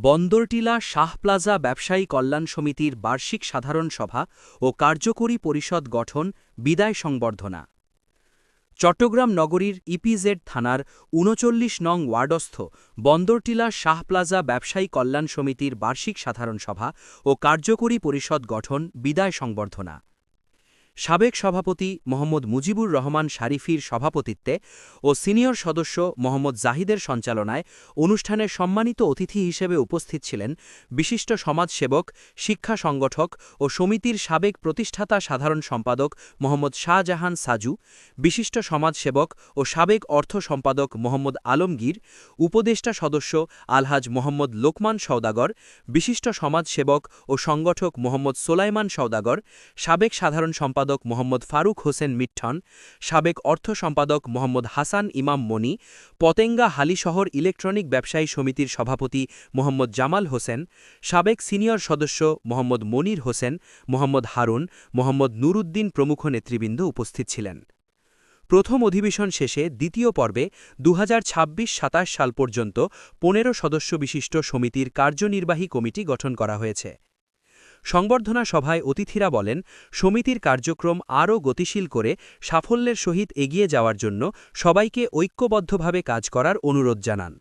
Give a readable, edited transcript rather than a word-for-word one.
Bandartila Shah plaza ব্যবসায়ী কল্যাণ সমিতির বার্ষিক সাধারণ সভা ও কার্যকরী পরিষদ গঠন বিদায় সংবর্ধনা। চট্টগ্রাম নগরীর ইপিজেড থানার ৩৯ নং ওয়ার্ডস্থ বন্দরটিলা শাহ প্লাজা ব্যবসায়ী কল্যাণ সমিতির বার্ষিক সাধারণ সভা ও কার্যকরী পরিষদ গঠন বিদায় সংবর্ধনা। সাবেক সভাপতি মোহাম্মদ মুজিবুর রহমান শারিফির সভাপতিত্বে ও সিনিয়র সদস্য মোহাম্মদ জাহিদের সঞ্চালনায় অনুষ্ঠানে সম্মানিত অতিথি হিসেবে উপস্থিত ছিলেন বিশিষ্ট সমাজসেবক, শিক্ষা সংগঠক ও সমিতির সাবেক প্রতিষ্ঠাতা সাধারণ সম্পাদক মোহাম্মদ শাহজাহান সাজু, বিশিষ্ট সমাজসেবক ও সাবেক অর্থ সম্পাদক মোহাম্মদ আলমগীর, উপদেষ্টা সদস্য আলহাজ মোহাম্মদ লোকমান সওদাগর, বিশিষ্ট সমাজসেবক ও সংগঠক মোহাম্মদ সোলাইমান সওদাগর, সাবেক সাধারণ সম্পাদক মোহাম্মদ ফারুক হোসেন মিঠন, সাবেক অর্থ সম্পাদক মোহাম্মদ হাসান ইমাম মনি, পতেঙ্গা হালিশহর ইলেকট্রনিক ব্যবসায়ী সমিতির সভাপতি মোহাম্মদ জামাল হোসেন, সাবেক সিনিয়র সদস্য মোহাম্মদ মনির হোসেন, মোহাম্মদ হারুন, মোহাম্মদ নুরুদ্দিন প্রমুখ নেতৃবৃন্দ উপস্থিত ছিলেন। প্রথম অধিবেশন শেষে দ্বিতীয় পর্বে ২০২৬-২৭ সাল পর্যন্ত ১৫ সদস্য বিশিষ্ট সমিতির কার্যনির্বাহী কমিটি গঠন করা হয়েছে। সংবর্ধনা সভায় অতিথিরা বলেন, সমিতির কার্যক্রম আরও গতিশীল করে সাফল্যের সহিত এগিয়ে যাওয়ার জন্য সবাইকে ঐক্যবদ্ধভাবে কাজ করার অনুরোধ জানান।